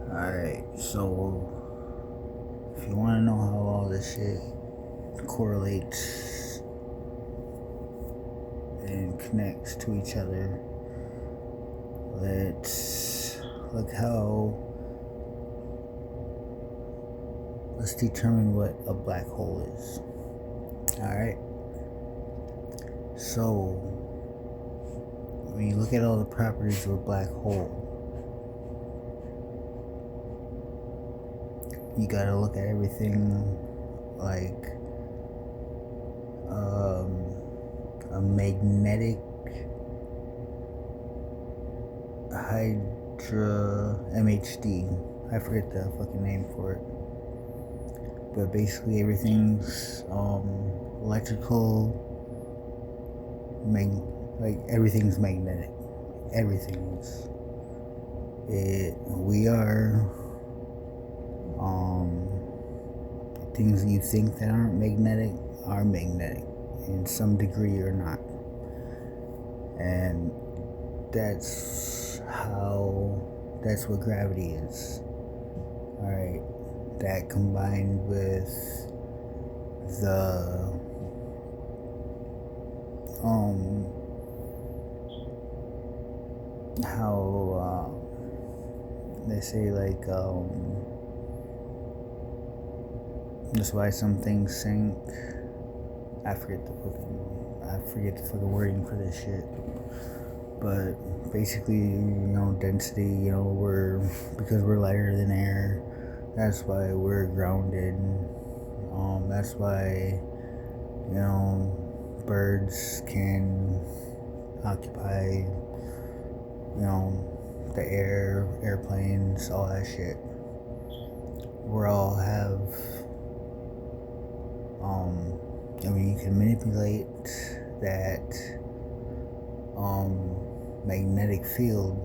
Alright, so if you want to know how all this shit correlates and connects to each other, let's determine what a black hole is. Alright, so when you look at all the properties of a black hole, you gotta look at everything like a magnetic hydra MHD. I forget the fucking name for it. But basically everything's electrical, like everything's magnetic. Everything's we are things that you think that aren't magnetic are magnetic in some degree or not. And that's what gravity is. Alright. That combined with the how they say like that's why some things sink. I forget the fucking wording for this shit. But basically, density, because we're lighter than air, that's why we're grounded. That's why, birds can occupy, the air, airplanes, all that shit. We all have, you can manipulate that magnetic field.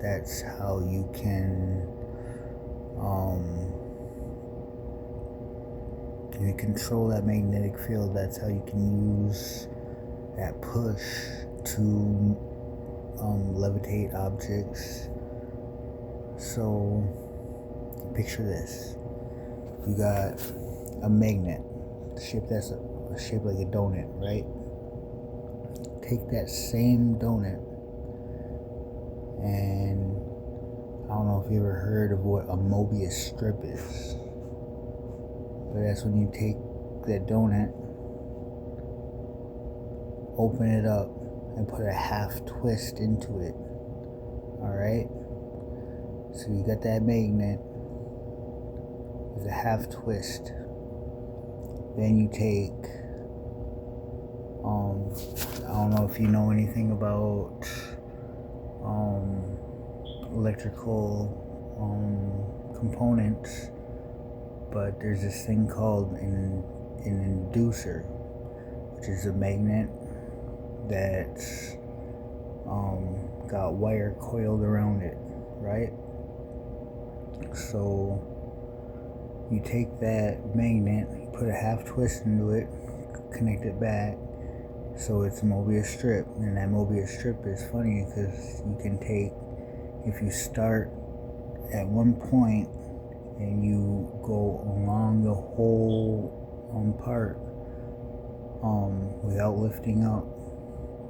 That's how you can control that magnetic field. That's how you can use that push to levitate objects. So picture this: you got a magnet shaped like a donut, right? Take that same donut, and I don't know if you ever heard of what a Mobius strip is, but that's when you take that donut, open it up, and put a half twist into it. Alright? So you got that magnet with a half twist. Then you take, I don't know if you know anything about electrical components, but there's this thing called an inducer, which is a magnet that's got wire coiled around it, right? So you take that magnet, you put a half twist into it, connect it back, so it's a Mobius strip. And that Mobius strip is funny because you can take, if you start at one point and you go along the whole part without lifting up,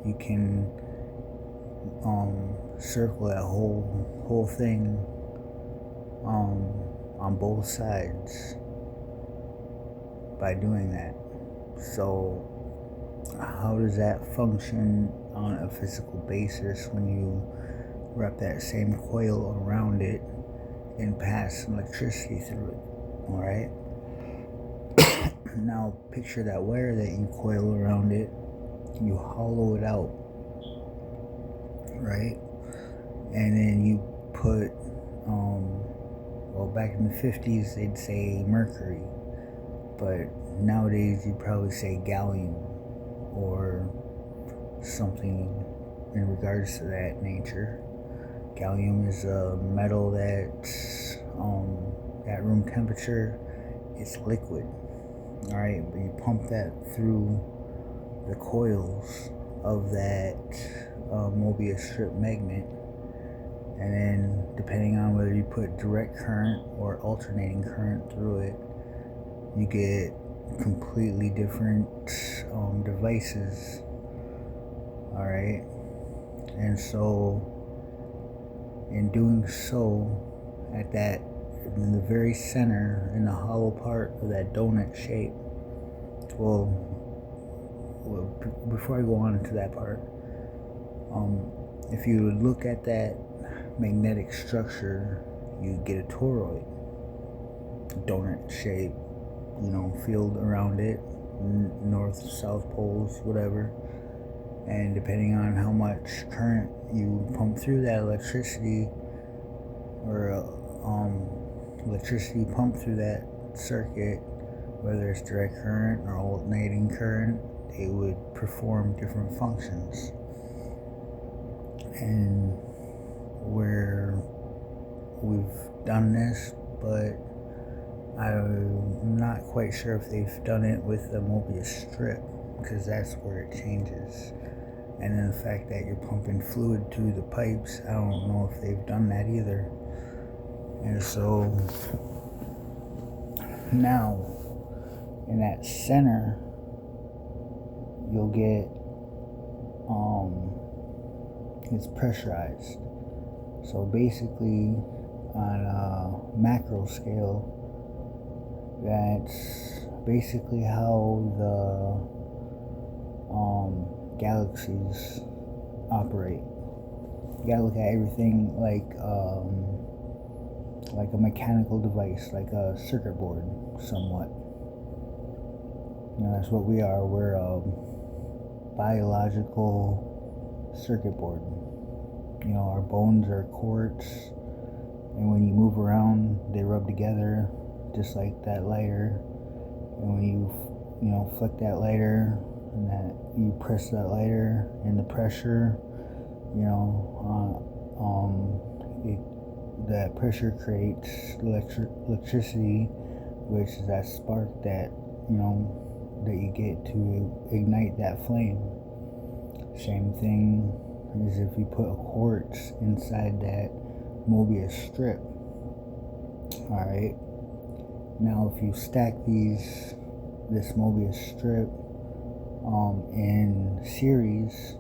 you can circle that whole thing on both sides by doing that. So how does that function on a physical basis when you wrap that same coil around it and pass electricity through it? Alright? Now picture that wire that you coil around it, you hollow it out, right? And then you put back in the 50s they'd say mercury, but nowadays you'd probably say gallium or something in regards to that nature. Gallium is a metal that's at room temperature, it's liquid. Alright, but you pump that through the coils of that Mobius strip magnet, and then depending on whether you put direct current or alternating current through it, you get completely different devices. Alright? And so, in doing so, in the very center, in the hollow part of that donut shape, well, before I go on into that part, if you look at that magnetic structure, you get a toroid, donut shape, field around it, north, south poles, whatever. And depending on how much current you pump through that electricity, or electricity pumped through that circuit, whether it's direct current or alternating current, they would perform different functions. And where we've done this, but I'm not quite sure if they've done it with the Mobius strip, because that's where it changes. And then the fact that you're pumping fluid through the pipes, I don't know if they've done that either. And so now in that center, you'll get it's pressurized. So basically, on a macro scale, that's basically how the galaxies operate. You gotta look at everything like a mechanical device, like a circuit board, somewhat. That's what we are. We're a biological circuit board. Our bones are quartz, and when you move around, they rub together, just like that lighter. And when you flick that lighter, and that you press that lighter, and the pressure, that pressure creates electricity, which is that spark that that you get to ignite that flame. Same thing as if you put a quartz inside that Mobius strip. Alright, now if you stack this Mobius strip in series,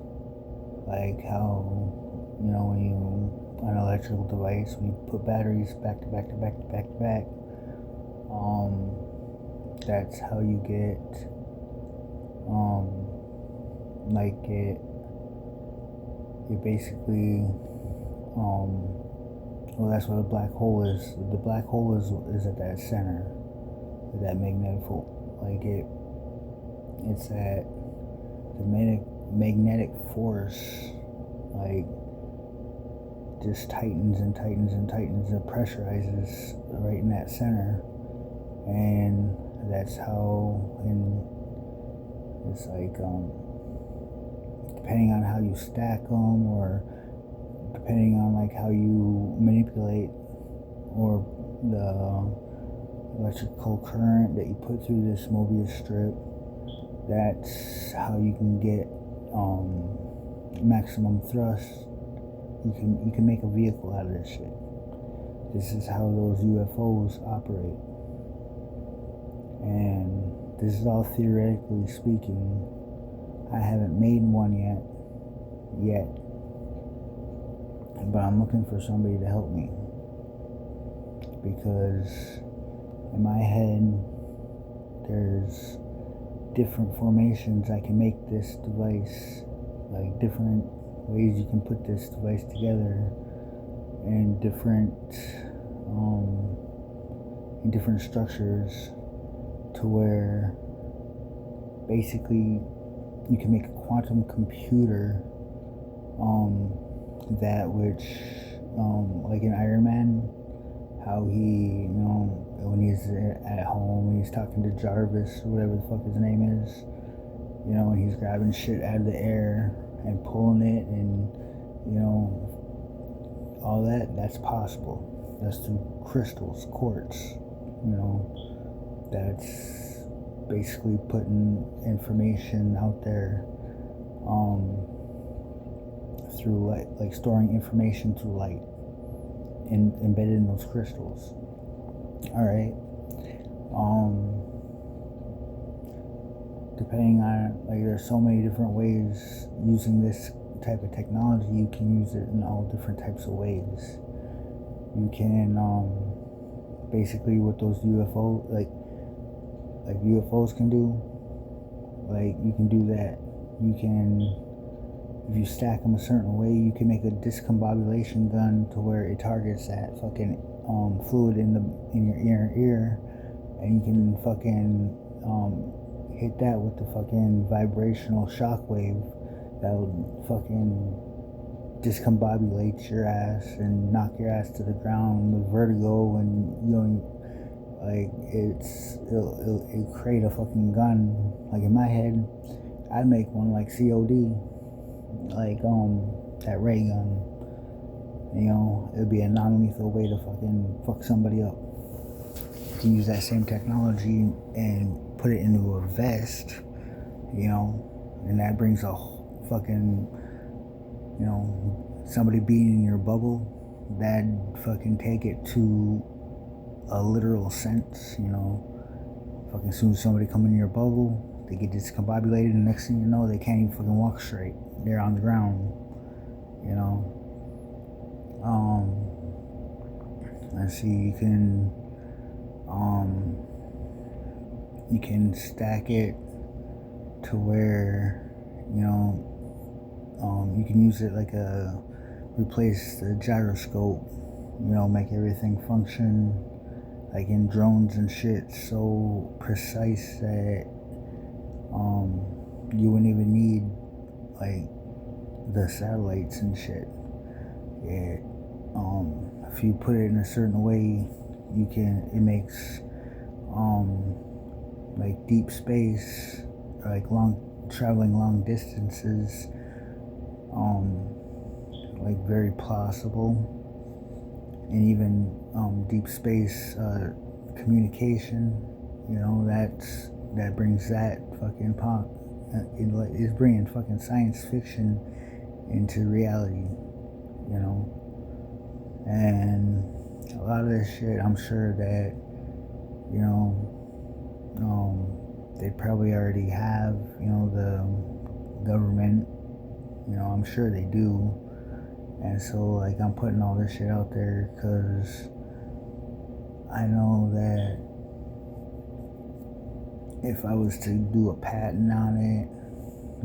like how when you, an electrical device, when you put batteries back to back to back to back to back, that's how you get it basically well, that's what a black hole is. The black hole is at that center, at that magnetic it's that the magnetic force just tightens and tightens and tightens and pressurizes right in that center. And that's how, it's depending on how you stack them, or depending on how you manipulate, or the electrical current that you put through this Mobius strip, that's how you can get maximum thrust. You can make a vehicle out of this shit. This is how those UFOs operate. And this is all theoretically speaking. I haven't made one yet, but I'm looking for somebody to help me, because in my head there's different formations I can make this device, different ways you can put this device together, and different structures, to where basically you can make a quantum computer, that which, like in Iron Man, how he, when he's at home and he's talking to Jarvis, or whatever the fuck his name is, and he's grabbing shit out of the air and pulling it, and, all that's possible. That's through crystals, quartz, that's basically putting information out there, through light, storing information through light. embedded in those crystals. All right. Depending on, like, there's so many different ways using this type of technology. You can use it in all different types of ways. You can basically what those UFO like UFOs can do, like, you can do that. You can, if you stack them a certain way, you can make a discombobulation gun to where it targets that fucking fluid in your ear, and you can fucking hit that with the fucking vibrational shockwave that would fucking discombobulate your ass and knock your ass to the ground with vertigo, and you know, like, it'll create a fucking gun. Like, in my head, I'd make one like COD, like that ray gun. You know, it'd be a non-lethal way to fucking fuck somebody up. You can use that same technology and put it into a vest, you know, and that brings a fucking, you know, somebody being in your bubble, that'd fucking take it to a literal sense, you know. Fucking as soon as somebody come in your bubble, they get discombobulated, and the next thing you know, they can't even fucking walk straight. They're on the ground, you know. Let's see, you can stack it to where, you know, you can use it like replace the gyroscope, you know, make everything function like in drones and shit so precise that you wouldn't even need like the satellites and shit. Yeah. If you put it in a certain way, it makes like deep space, like traveling long distances, like very plausible, and even deep space communication, you know, that brings that fucking it's bringing fucking science fiction into reality, you know. And a lot of this shit, I'm sure that, you know, they probably already have, you know, the government, you know, I'm sure they do. And so, like, I'm putting all this shit out there because I know that if I was to do a patent on it,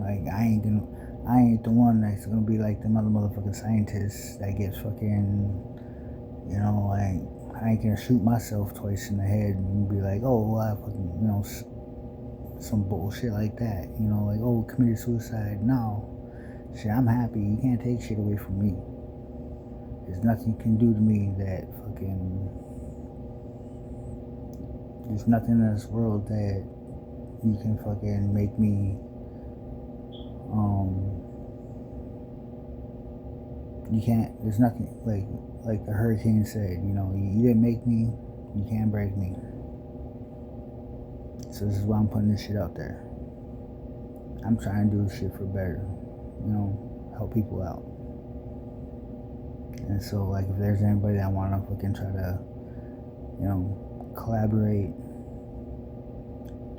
like, I ain't the one that's gonna be like them other motherfucking scientists that gets fucking, you know, like, I ain't gonna shoot myself twice in the head and be like, oh, well, I fucking, you know, some bullshit like that, you know, like, oh, committed suicide. No, shit, I'm happy. You can't take shit away from me. There's nothing you can do to me that fucking, there's nothing in this world that you can fucking make me, you can't, there's nothing, like the hurricane said, you know, you didn't make me, you can't break me. So this is why I'm putting this shit out there. I'm trying to do shit for better, you know, help people out. And so, like, if there's anybody that want to fucking try to, you know, collaborate,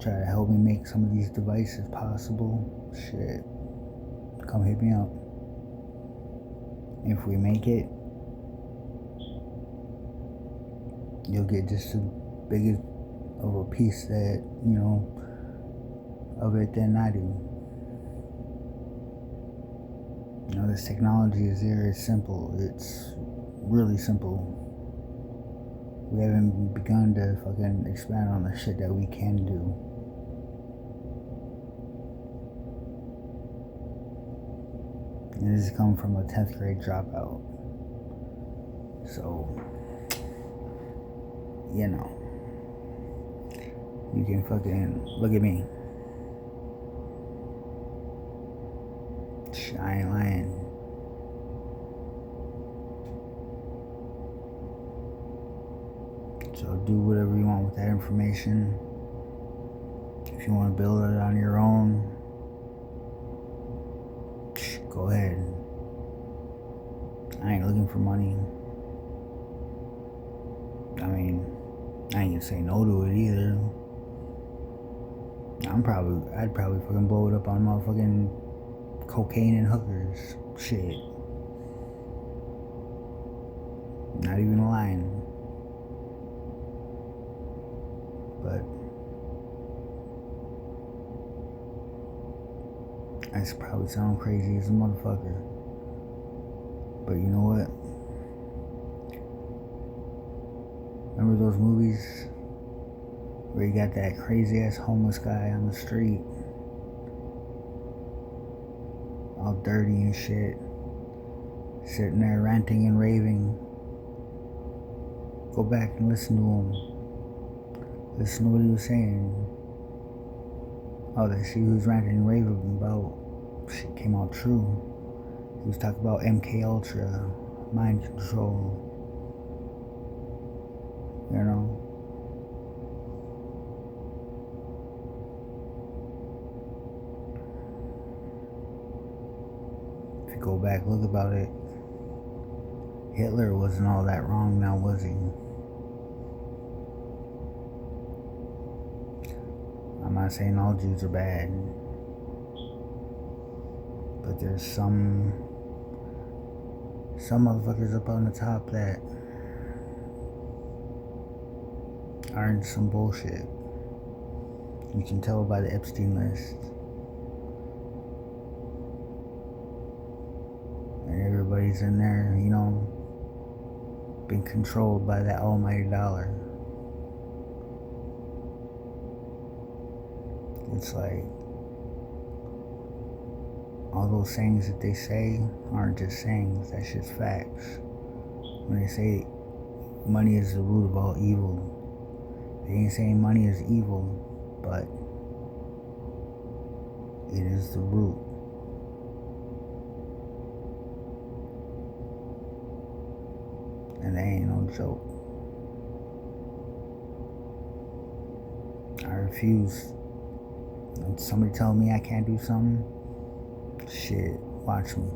try to help me make some of these devices possible, shit, come hit me up. If we make it, you'll get just as big of a piece that, you know, of it than I do. You know, this technology is there, it's simple, it's really simple. We haven't begun to fucking expand on the shit that we can do. And this is coming from a 10th grade dropout. So, you know, you can fucking look at me. I ain't lying. So do whatever you want with that information. If you want to build it on your own, go ahead. I ain't looking for money. ain't gonna say no to it either. I'd probably fucking blow it up on motherfucking cocaine and hookers. Shit. Not even lying. But that's probably sound crazy as a motherfucker. But you know what? Remember those movies where you got that crazy ass homeless guy on the street, all dirty and shit, sitting there ranting and raving? Go back and listen to him. Listen to what he was saying. Oh, that shit he was ranting and raving about, shit came out true. He was talking about MK Ultra, mind control. You know? If you go back, look about it. Hitler wasn't all that wrong now, was he? I'm not saying all Jews are bad, but there's some motherfuckers up on the top that are in some bullshit. You can tell by the Epstein list. And everybody's in there, you know, being controlled by that almighty dollar. It's like all those sayings that they say aren't just sayings, that's just facts. When they say money is the root of all evil, they ain't saying money is evil, but it is the root. And that ain't no joke. I refuse. When somebody tells me I can't do something, shit, watch me.